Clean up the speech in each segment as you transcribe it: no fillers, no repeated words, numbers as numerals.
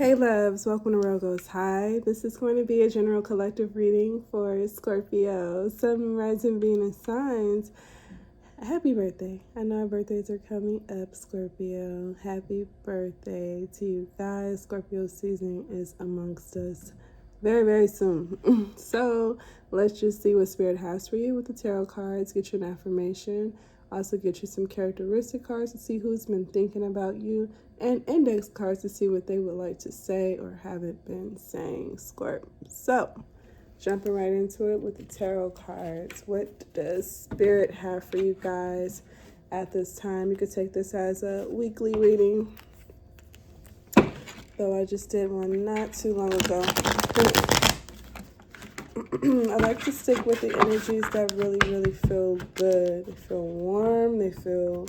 Hey loves, welcome to World Goes High. This is going to be a general collective reading for Scorpio, Sun, Rising, Venus signs. Happy birthday. I know our birthdays are coming up, Scorpio. Happy birthday to you guys. Scorpio season is amongst us very, very soon. So let's just see what Spirit has for you with the tarot cards. Get you an affirmation. Also get you some characteristic cards to see who's been thinking about you, and index cards to see what they would like to say or haven't been saying, Scorp. So, jumping right into it with the tarot cards. What does Spirit have for you guys at this time? You could take this as a weekly reading, though I just did one not too long ago. I like to stick with the energies that really, really feel good. They feel warm. They feel,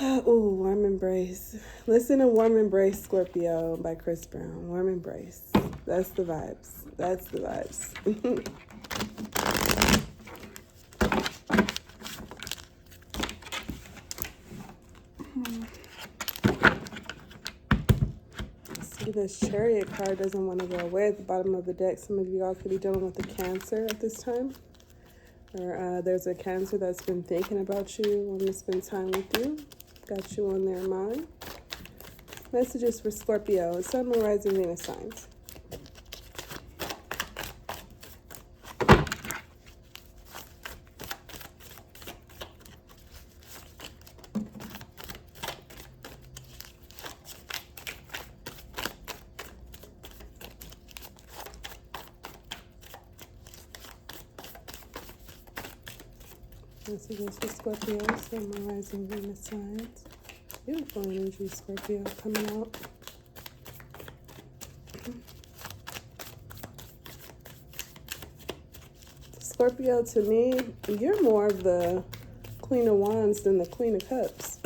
ooh, Warm Embrace. Listen to Warm Embrace, Scorpio by Chris Brown. Warm Embrace. That's the vibes. That's the vibes. See, this Chariot card doesn't want to go away at the bottom of the deck. Some of y'all could be dealing with a Cancer at this time. Or there's a Cancer that's been thinking about you, wanting to spend time with you. Got you on their mind. Messages for Scorpio, Sun, Moon, Rising, Venus signs. Messages for Scorpio, Sun, Moon, Rising, Venus signs. Beautiful energy, Scorpio, coming out. Scorpio, to me, you're more of the Queen of Wands than the Queen of Cups.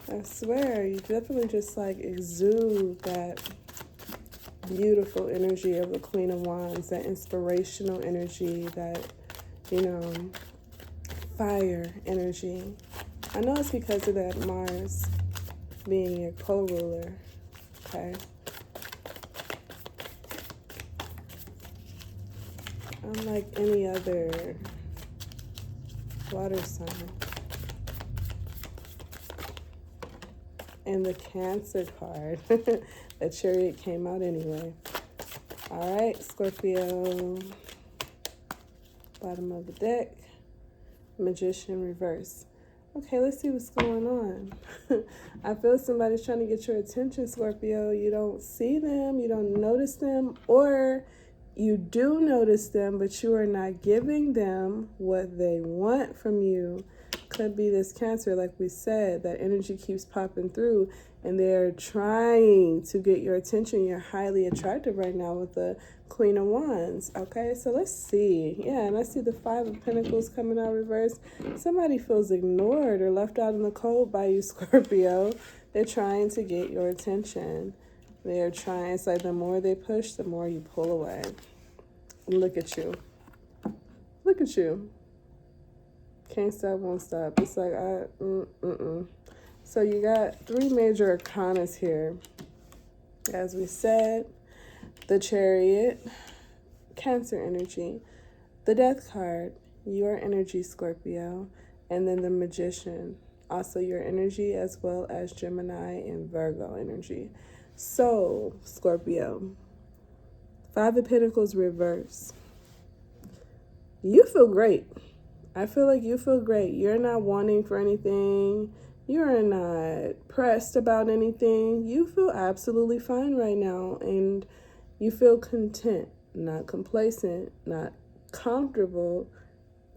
I swear, you definitely just like exude that beautiful energy of the Queen of Wands, that inspirational energy, that, you know, fire energy. I know it's because of that Mars being your co-ruler, okay? Unlike any other water sign. And the Cancer card, the Chariot came out anyway. All right, Scorpio, bottom of the deck, Magician reverse. Okay, let's see what's going on. I feel somebody's trying to get your attention, Scorpio. You don't see them, you don't notice them, or you do notice them, but you are not giving them what they want from you. Could be this Cancer, like we said, that energy keeps popping through, and they're trying to get your attention. You're highly attractive right now with the Queen of Wands. Okay, so let's see. Yeah, and I see the Five of Pentacles coming out reversed. Somebody feels ignored or left out in the cold by you, Scorpio. They're trying to get your attention. They're trying. It's like the more they push, the more you pull away. Look at you. Look at you. Can't stop, won't stop. It's like, So you got three major arcanas here. As we said, the Chariot, Cancer energy, the Death card, your energy, Scorpio, and then the Magician, also your energy, as well as Gemini and Virgo energy. So, Scorpio, Five of Pentacles reverse. You feel great. I feel like you feel great. You're not wanting for anything. You're not pressed about anything. You feel absolutely fine right now. And you feel content, not complacent, not comfortable,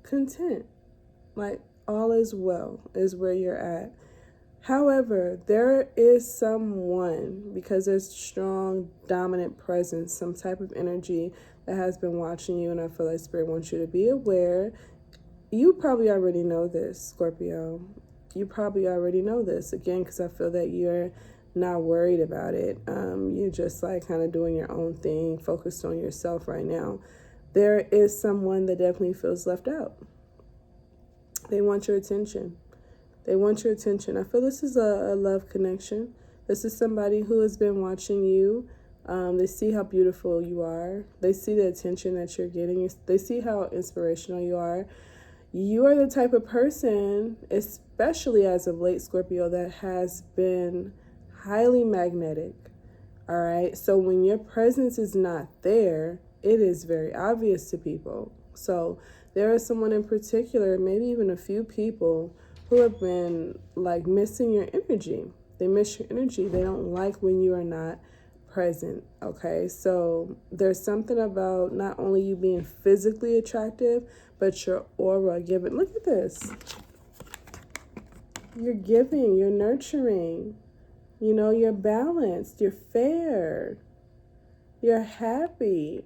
content. Like all is well is where you're at. However, there is someone, because there's strong, dominant presence, some type of energy that has been watching you, and I feel like Spirit wants you to be aware. You probably already know this, Scorpio. You probably already know this, again, because I feel that you're not worried about it. You're just like kind of doing your own thing, focused on yourself right now. There is someone that definitely feels left out. They want your attention. They want your attention. I feel this is a love connection. This is somebody who has been watching you. They see how beautiful you are. They see the attention that you're getting. They see how inspirational you are. You are the type of person, especially as of late, Scorpio, that has been highly magnetic. All right. So when your presence is not there, it is very obvious to people. So there is someone in particular, maybe even a few people, who have been like missing your energy. They miss your energy. They don't like when you are not present. Okay. So there's something about not only you being physically attractive, but your aura giving. Look at this. You're giving, you're nurturing. You know, you're balanced, you're fair, you're happy.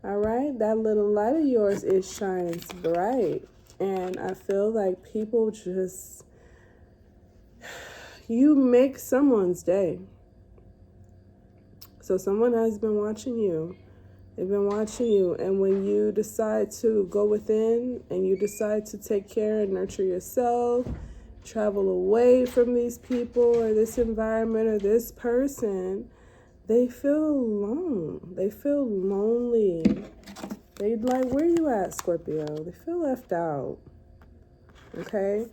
All right, that little light of yours, it shines bright. And I feel like people just, you make someone's day. So someone has been watching you. They've been watching you. And when you decide to go within and you decide to take care and nurture yourself, travel away from these people or this environment or this person, they feel alone. They feel lonely. They like, where you at, Scorpio? They feel left out. Okay?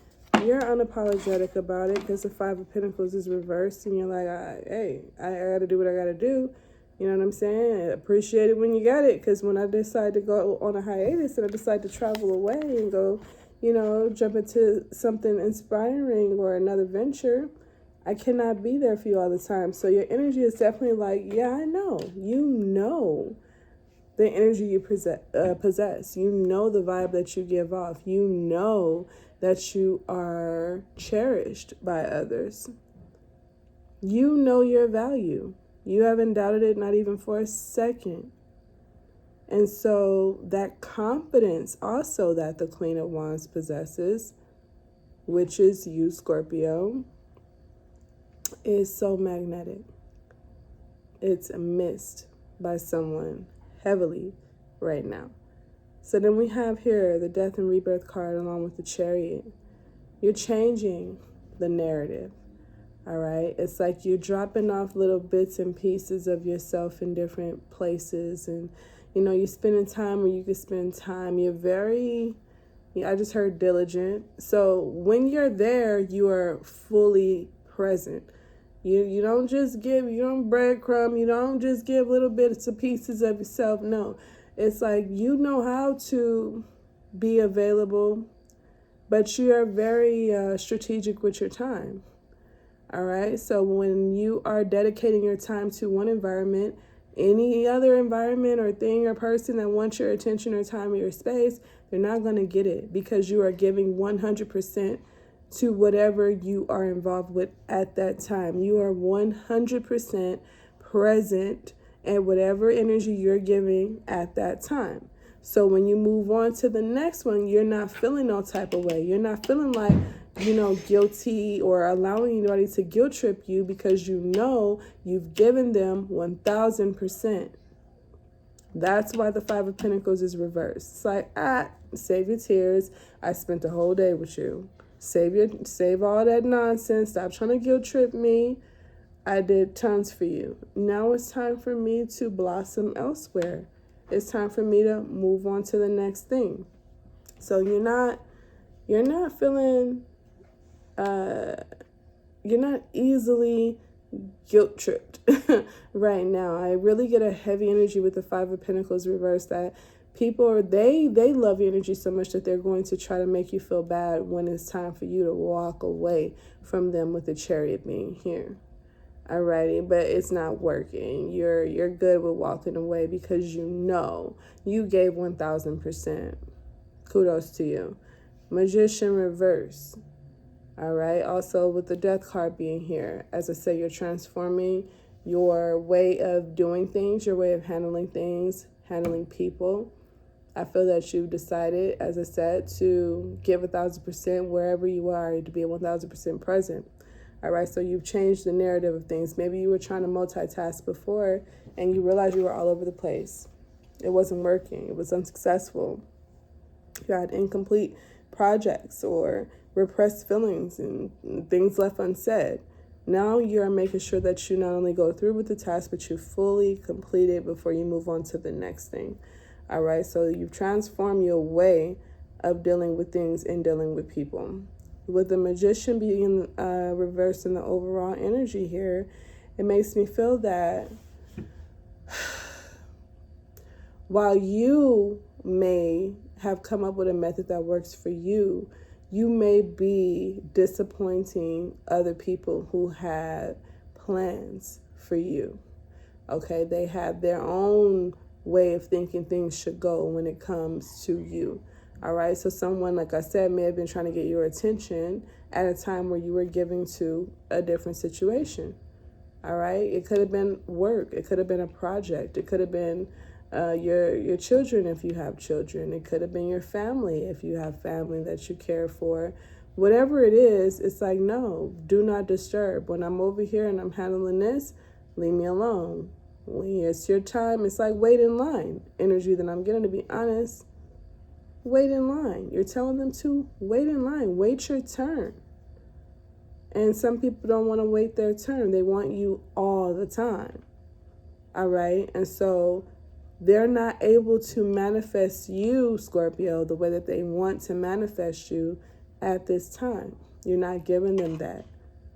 You're unapologetic about it because the Five of Pentacles is reversed and you're like, hey, I gotta do what I gotta do. You know what I'm saying? I appreciate it when you got it, because when I decide to go on a hiatus and I decide to travel away and go, you know, jump into something inspiring or another venture, I cannot be there for you all the time. So your energy is definitely like, yeah, I know. You know the energy you possess. You know the vibe that you give off. You know that you are cherished by others. You know your value. You haven't doubted it, not even for a second. And so that confidence also that the Queen of Wands possesses, which is you, Scorpio, is so magnetic. It's missed by someone heavily right now. So then we have here the Death and Rebirth card along with the Chariot. You're changing the narrative. All right. It's like you're dropping off little bits and pieces of yourself in different places. And, you know, you're spending time where you can spend time. You're very, I just heard diligent. So when you're there, you are fully present. You don't just give, you don't breadcrumb. You don't just give little bits of pieces of yourself. No, it's like you know how to be available, but you are very strategic with your time. All right. So when you are dedicating your time to one environment, any other environment or thing or person that wants your attention or time or your space, they're not going to get it because you are giving 100% to whatever you are involved with at that time. You are 100% present at whatever energy you're giving at that time. So when you move on to the next one, you're not feeling no type of way. You're not feeling like, you know, guilty or allowing anybody to guilt trip you because you know you've given them 1000%. That's why the Five of Pentacles is reversed. It's like, save your tears. I spent the whole day with you. Save all that nonsense. Stop trying to guilt trip me. I did tons for you. Now it's time for me to blossom elsewhere. It's time for me to move on to the next thing. So you're not feeling, you're not easily guilt tripped right now. I really get a heavy energy with the Five of Pentacles reversed that people are, they love your energy so much that they're going to try to make you feel bad when it's time for you to walk away from them with the Chariot being here. Alrighty, but it's not working. You're good with walking away because you know you gave 1000%. Kudos to you. Magician reverse. All right. Also with the Death card being here, as I say, you're transforming your way of doing things, your way of handling things, handling people. I feel that you've decided, as I said, to give 1000% wherever you are, to be 1000% present. All right, so you've changed the narrative of things. Maybe you were trying to multitask before and you realized you were all over the place. It wasn't working. It was unsuccessful. You had incomplete projects or repressed feelings and things left unsaid. Now you're making sure that you not only go through with the task, but you fully complete it before you move on to the next thing. All right, so you've transformed your way of dealing with things and dealing with people. With the Magician being reversed in the overall energy here, it makes me feel that while you may have come up with a method that works for you, you may be disappointing other people who had plans for you. Okay, they have their own way of thinking things should go when it comes to you. All right, so someone, like I said, may have been trying to get your attention at a time where you were giving to a different situation. All right, it could have been work, it could have been a project, it could have been your children if you have children, it could have been your family if you have family that you care for. Whatever it is, it's like, no, do not disturb. When I'm over here and I'm handling this, leave me alone. When it's your time, it's like wait in line energy that I'm getting, to be honest. Wait in line. You're telling them to wait in line. Wait your turn. And some people don't want to wait their turn. They want you all the time. All right? And so they're not able to manifest you, Scorpio, the way that they want to manifest you at this time. You're not giving them that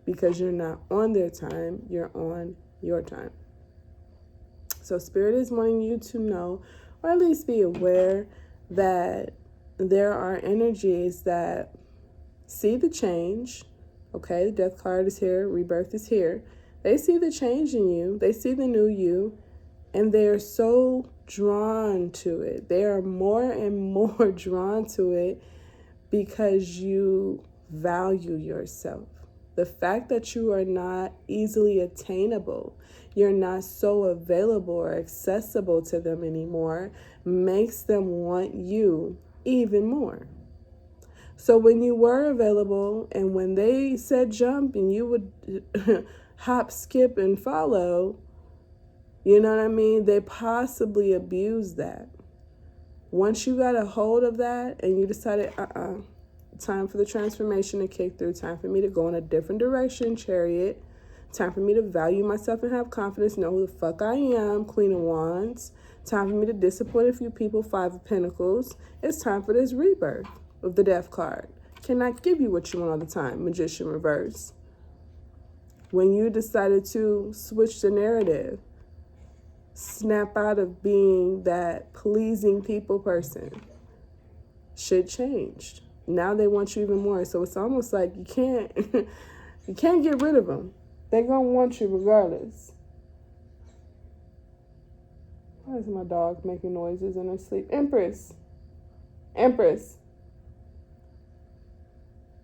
because you're not on their time. You're on your time. So Spirit is wanting you to know, or at least be aware, that there are energies that see the change. Okay, the Death card is here, Rebirth is here. They see the change in you. They see the new you, and they are so drawn to it. They are more and more drawn to it because you value yourself. The fact that you are not easily attainable, you're not so available or accessible to them anymore, makes them want you even more. So when you were available and when they said jump and you would hop, skip, and follow, you know what I mean? They possibly abused that. Once you got a hold of that and you decided, time for the transformation to kick through, time for me to go in a different direction, Chariot, time for me to value myself and have confidence, know who the fuck I am, Queen of Wands, time for me to disappoint a few people, Five of Pentacles. It's time for this rebirth of the Death card. Cannot give you what you want all the time, Magician reverse. When you decided to switch the narrative, snap out of being that pleasing people person, shit changed. Now they want you even more. So it's almost like you can't you can't get rid of them. They're gonna want you regardless. Why is my dog making noises in her sleep? Empress.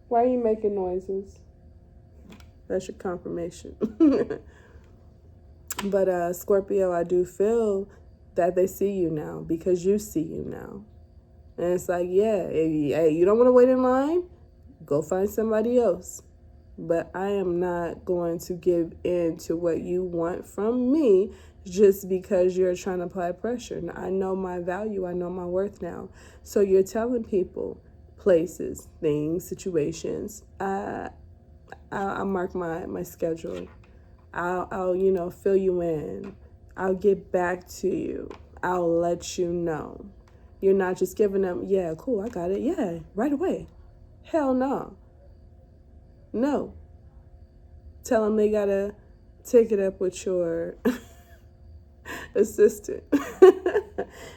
Why are you making noises? That's your confirmation. But Scorpio, I do feel that they see you now because you see you now. And it's like, yeah, hey, you don't want to wait in line? Go find somebody else. But I am not going to give in to what you want from me just because you're trying to apply pressure. Now, I know my value. I know my worth now. So you're telling people, places, things, situations. I'll mark my schedule. I'll fill you in. I'll get back to you. I'll let you know. You're not just giving them, yeah, cool, I got it. Yeah, right away. Hell no. No. Tell them they gotta take it up with your assistant.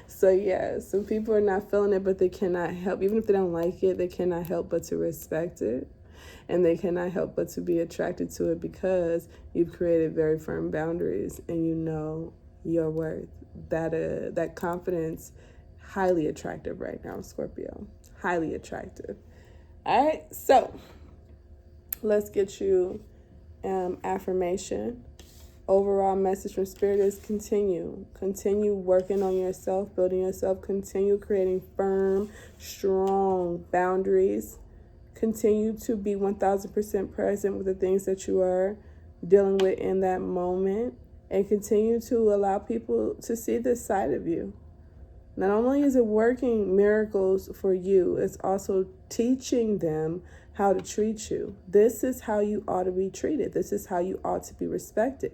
So yeah, some people are not feeling it, but they cannot help. Even if they don't like it, they cannot help but to respect it. And they cannot help but to be attracted to it because you've created very firm boundaries and you know your worth. That confidence, highly attractive right now, Scorpio. Highly attractive. All right, so let's get you affirmation. Overall message from Spirit is continue. Continue working on yourself, building yourself. Continue creating firm, strong boundaries. Continue to be 1000% present with the things that you are dealing with in that moment. And continue to allow people to see this side of you. Not only is it working miracles for you, it's also teaching them how to treat you. This is how you ought to be treated. This is how you ought to be respected.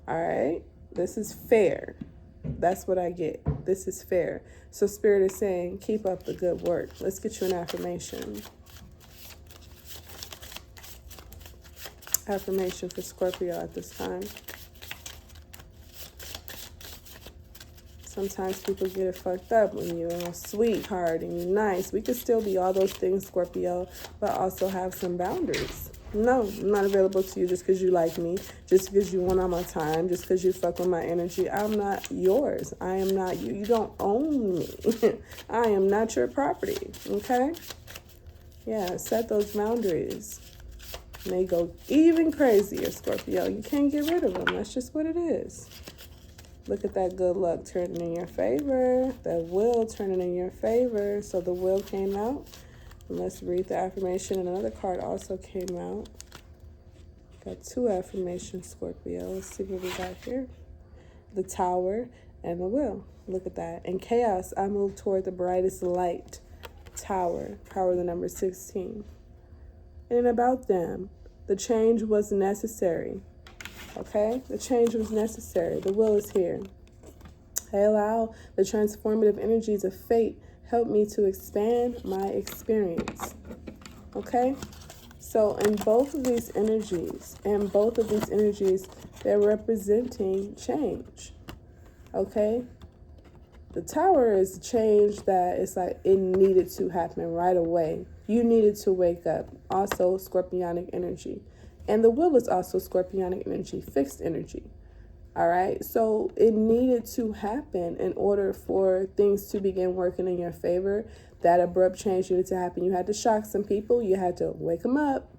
All right? This is fair. That's what I get. This is fair. So Spirit is saying, keep up the good work. Let's get you an affirmation. Affirmation for Scorpio at this time. Sometimes people get it fucked up when you're a sweetheart and you're nice. We could still be all those things, Scorpio, but also have some boundaries. No, I'm not available to you just because you like me, just because you want all my time, just because you fuck with my energy. I'm not yours. I am not you. You don't own me. I am not your property, okay? Yeah, set those boundaries. And they go even crazier, Scorpio. You can't get rid of them. That's just what it is. Look at that good luck turning in your favor. That will turning in your favor. So the will came out. And let's read the affirmation. And another card also came out. Got two affirmations, Scorpio. Let's see what we got here. The Tower and the Will. Look at that. In chaos, I move toward the brightest light. Tower. Power the number 16. And about them, the change was necessary. Okay? The change was necessary. The will is here. I allow the transformative energies of fate help me to expand my experience. Okay? So in both of these energies, they're representing change. Okay? The Tower is change that it's like it needed to happen right away. You needed to wake up. Also, scorpionic energy. And the will is also scorpionic energy, fixed energy. All right. So it needed to happen in order for things to begin working in your favor. That abrupt change needed to happen. You had to shock some people. You had to wake them up.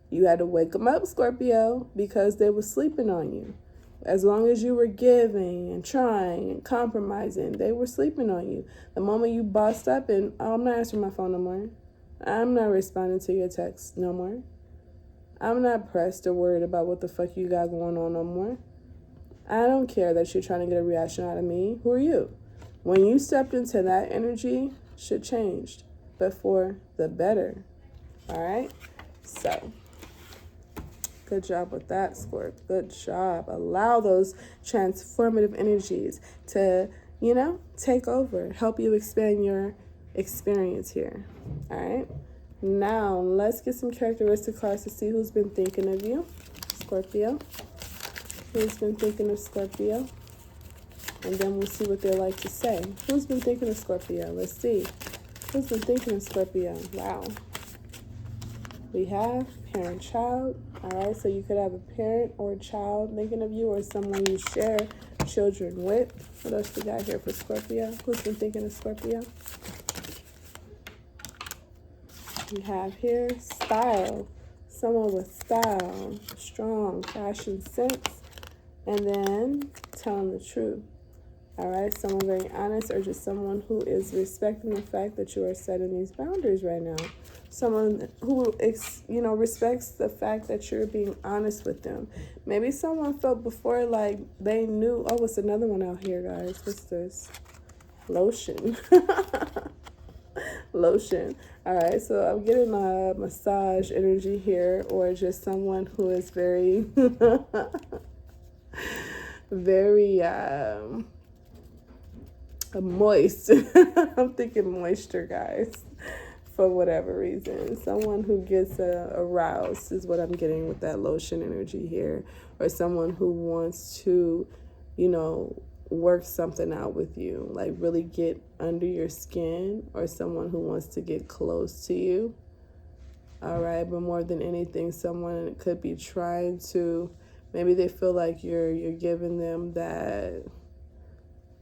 You had to wake them up, Scorpio, because they were sleeping on you. As long as you were giving and trying and compromising, they were sleeping on you. The moment you bossed up and, oh, I'm not answering my phone no more. I'm not responding to your text no more. I'm not pressed or worried about what the fuck you got going on no more. I don't care that you're trying to get a reaction out of me. Who are you? When you stepped into that energy, shit changed, but for the better. All right? So, good job with that, Scorp. Good job. Allow those transformative energies to, take over, help you expand your experience here. All right? Now, let's get some characteristic cards to see who's been thinking of you, Scorpio. Who's been thinking of Scorpio? And then we'll see what they like to say. Who's been thinking of Scorpio? Let's see. Who's been thinking of Scorpio? Wow. We have parent-child. All right, so you could have a parent or a child thinking of you or someone you share children with. What else we got here for Scorpio? Who's been thinking of Scorpio? We have here style, someone with style, strong fashion sense, and then telling the truth. All right, someone very honest, or just someone who is respecting the fact that you are setting these boundaries right now. Someone who, respects the fact that you're being honest with them. Maybe someone felt before like they knew, oh, what's another one out here, guys? What's this? Lotion. Lotion. All right, so I'm getting a massage energy here, or just someone who is very, very moist. I'm thinking moisture, guys, for whatever reason. Someone who gets aroused is what I'm getting with that lotion energy here, or someone who wants to, work something out with you, like really get under your skin, or someone who wants to get close to you. All right, but more than anything, someone could be trying to, maybe they feel like you're giving them that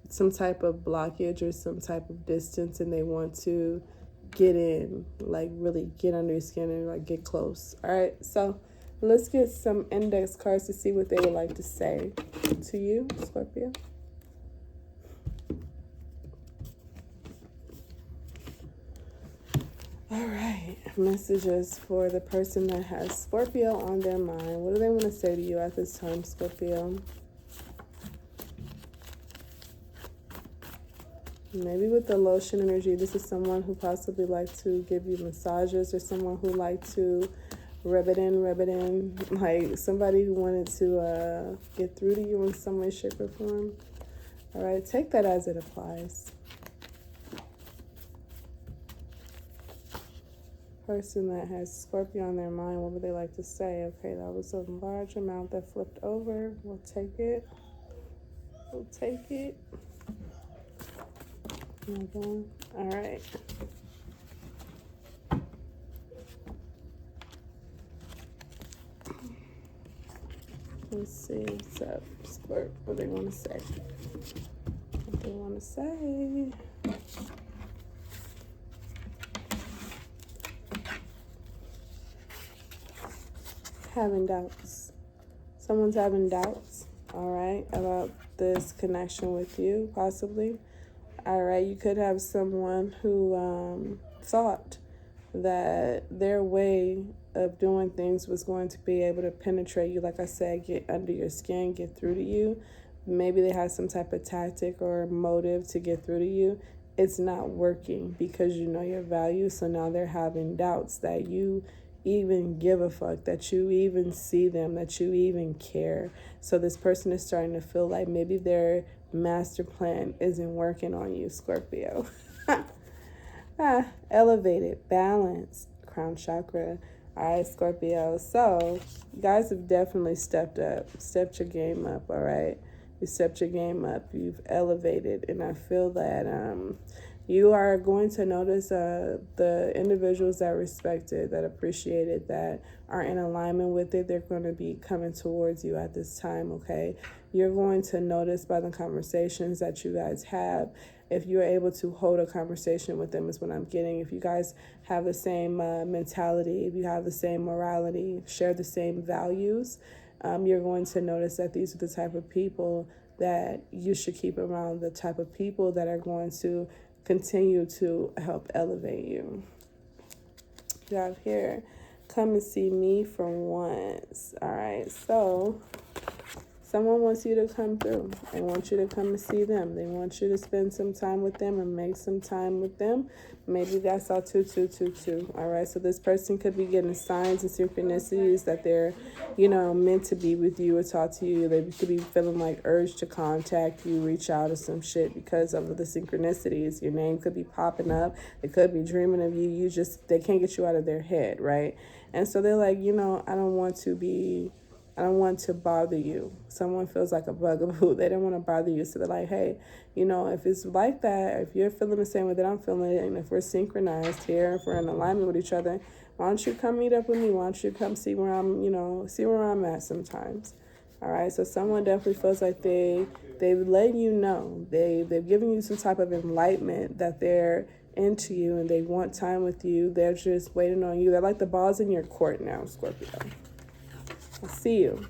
some type of blockage or some type of distance, and they want to get in, like really get under your skin and like get close. All right, so let's get some index cards to see what they would like to say to you, Scorpio. All right, messages for the person that has Scorpio on their mind. What do they want to say to you at this time, Scorpio? Maybe with the lotion energy, this is someone who possibly likes to give you massages, or someone who liked to rub it in, like somebody who wanted to get through to you in some way, shape, or form. All right, take that as it applies. Person that has Scorpio on their mind, what would they like to say? Okay, that was a large amount that flipped over. We'll take it. We'll take it. All right. Let's see what's up, Scorp. What they want to say. What they want to say. Having doubts. Someone's having doubts, all right, about this connection with you, possibly. All right, you could have someone who thought that their way of doing things was going to be able to penetrate you, like I said, get under your skin, get through to you. Maybe they had some type of tactic or motive to get through to you. It's not working because you know your value, so now they're having doubts that you even give a fuck, that you even see them, that you even care. So this person is starting to feel like maybe their master plan isn't working on you, Scorpio. Elevated, balance, crown chakra. All right, Scorpio. So you guys have definitely stepped your game up, all right? You stepped your game up. You've elevated, and I feel that you are going to notice the individuals that respect it, that appreciate it, that are in alignment with it, they're going to be coming towards you at this time, okay? You're going to notice by the conversations that you guys have, if you're able to hold a conversation with them is what I'm getting. If you guys have the same mentality, if you have the same morality, share the same values, you're going to notice that these are the type of people that you should keep around, the type of people that are going to continue to help elevate you. You have here, come and see me for once. All right, so someone wants you to come through. They want you to come and see them. They want you to spend some time with them and make some time with them. Maybe that's all 2222. All right, so this person could be getting signs and synchronicities that they're, meant to be with you or talk to you. They could be feeling like urge to contact you, reach out or some shit because of the synchronicities. Your name could be popping up. They could be dreaming of you. They can't get you out of their head, right? And so they're like, I don't want to bother you. Someone feels like a bugaboo. They don't want to bother you. So they're like, hey, if it's like that, if you're feeling the same way that I'm feeling it, and if we're synchronized here, if we're in alignment with each other, why don't you come meet up with me? Why don't you come see where I'm at sometimes? All right. So someone definitely feels like they've let you know. They've given you some type of enlightenment that they're into you and they want time with you. They're just waiting on you. They're like the balls in your court now, Scorpio. I see you.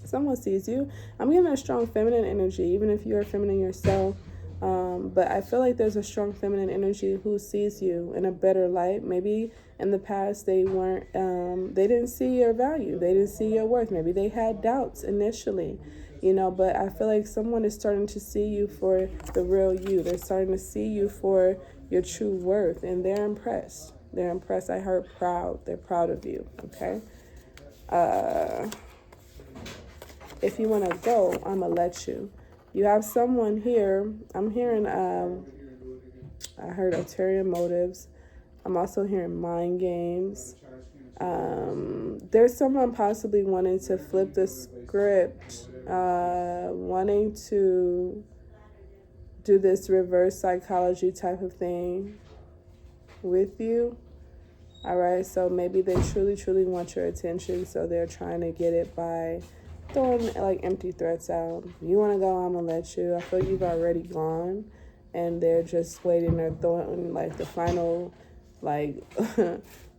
Someone sees you. I'm getting a strong feminine energy, even if you're feminine yourself. But I feel like there's a strong feminine energy who sees you in a better light. Maybe in the past they didn't see your value. They didn't see your worth. Maybe they had doubts initially, but I feel like someone is starting to see you for the real you. They're starting to see you for your true worth, and they're impressed. They're impressed. I heard proud. They're proud of you, okay? If you want to go, I'm going to let you. You have someone here. I'm hearing, I heard ulterior motives. I'm also hearing mind games. There's someone possibly wanting to flip the script, wanting to do this reverse psychology type of thing with you. All right, so maybe they truly, truly want your attention, so they're trying to get it by throwing like empty threats out. You want to go, I'm going to let you. I feel you've already gone, and they're just waiting. They're throwing like the final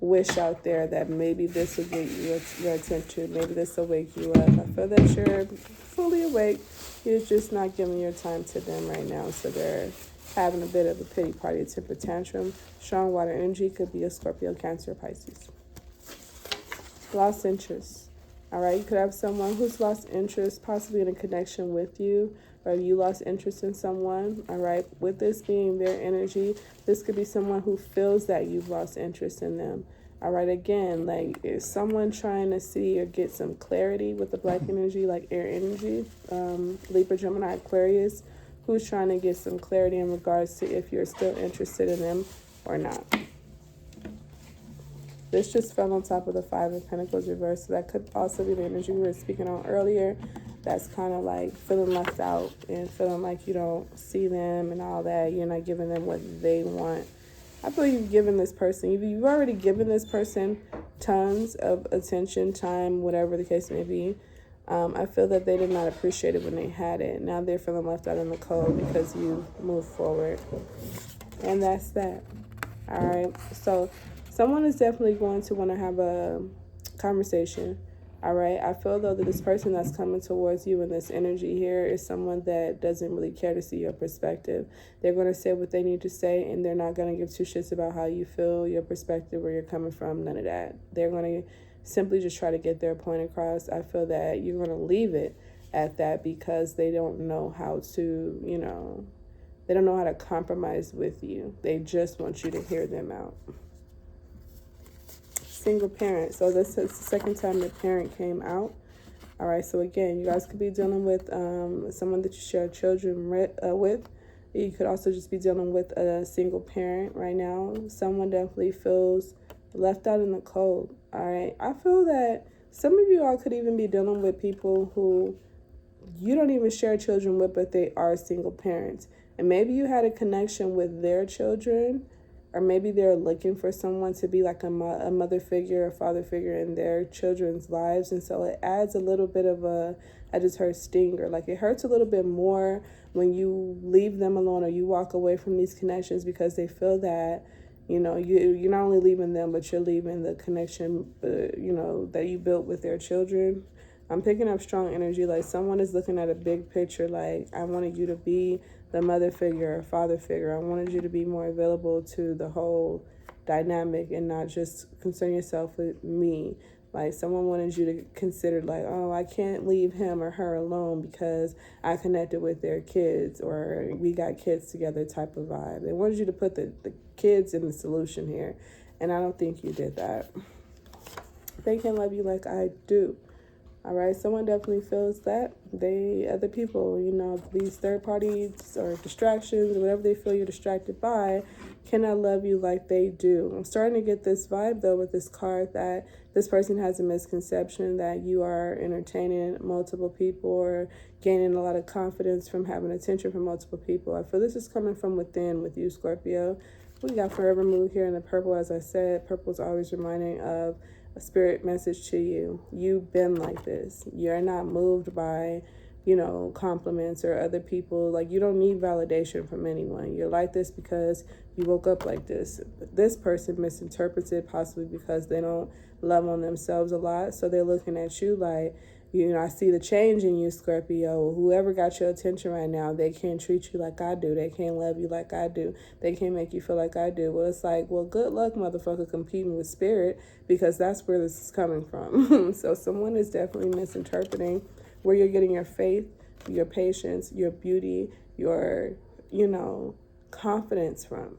wish out there that maybe this will get you your attention. Maybe this will wake you up. I feel that you're fully awake. You're just not giving your time to them right now, so they're having a bit of a pity party, temper tantrum. Strong water energy could be a Scorpio, Cancer, Pisces. Lost interest. All right, you could have someone who's lost interest, possibly in a connection with you, or you lost interest in someone, all right? With this being their energy, this could be someone who feels that you've lost interest in them. All right, again, like, is someone trying to see or get some clarity with the black energy, like air energy, Libra, Gemini, Aquarius, who's trying to get some clarity in regards to if you're still interested in them or not. This just fell on top of the Five of Pentacles reversed. So that could also be the energy we were speaking on earlier. That's kind of like feeling left out and feeling like you don't see them and all that. You're not giving them what they want. I feel you've given this person, you've already given this person tons of attention, time, whatever the case may be. I feel that they did not appreciate it when they had it. Now they're feeling left out in the cold because you moved forward. And that's that. All right. So someone is definitely going to want to have a conversation. All right. I feel, though, that this person that's coming towards you in this energy here is someone that doesn't really care to see your perspective. They're going to say what they need to say, and they're not going to give two shits about how you feel, your perspective, where you're coming from, none of that. They're going to simply just try to get their point across. I feel that you're going to leave it at that because they don't know how to, they don't know how to compromise with you. They just want you to hear them out. Single parent. So this is the second time the parent came out. All right. So again, you guys could be dealing with someone that you share children with. You could also just be dealing with a single parent right now. Someone definitely feels left out in the cold. All right. I feel that some of you all could even be dealing with people who you don't even share children with, but they are single parents. And maybe you had a connection with their children, or maybe they're looking for someone to be like a mother figure, a father figure in their children's lives. And so it adds a little bit of I just heard stinger. Like, it hurts a little bit more when you leave them alone or you walk away from these connections because they feel that, you're not only leaving them, but you're leaving the connection, that you built with their children. I'm picking up strong energy, like someone is looking at a big picture, like, I wanted you to be the mother figure or father figure. I wanted you to be more available to the whole dynamic and not just concern yourself with me. Like, someone wanted you to consider, like, oh, I can't leave him or her alone because I connected with their kids or we got kids together type of vibe. They wanted you to put the kids in the solution here. And I don't think you did that. They can love you like I do. All right, someone definitely feels that other people, these third parties or distractions or whatever they feel you're distracted by, cannot love you like they do. I'm starting to get this vibe, though, with this card that this person has a misconception that you are entertaining multiple people or gaining a lot of confidence from having attention from multiple people. I feel this is coming from within with you, Scorpio. We got Forever Mood here in the purple. As I said, purple is always reminding of a spirit message to you. You've been like this. You're not moved by, compliments or other people. Like, you don't need validation from anyone. You're like this because you woke up like this. This person misinterprets it, possibly because they don't love on themselves a lot. So they're looking at you like, I see the change in you, Scorpio. Whoever got your attention right now, they can't treat you like I do. They can't love you like I do. They can't make you feel like I do. Well, it's like, well, good luck, motherfucker, competing with spirit, because that's where this is coming from. So someone is definitely misinterpreting where you're getting your faith, your patience, your beauty, your, confidence from.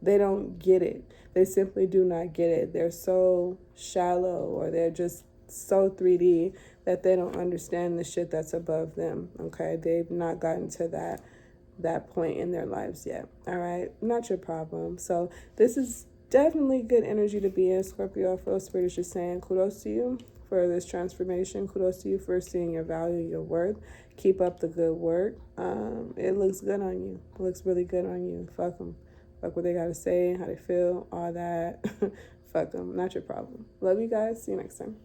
They don't get it. They simply do not get it. They're so shallow, or they're just so 3D that they don't understand the shit that's above them. Okay, they've not gotten to that point in their lives yet. All right, not your problem. So this is definitely good energy to be in, Scorpio. I feel spirit is just saying kudos to you for this transformation. Kudos to you for seeing your value, your worth. Keep up the good work. It looks good on you. It looks really good on you. Fuck them. Fuck what they gotta say, how they feel, all that. Fuck them. Not your problem. Love you guys. See you next time.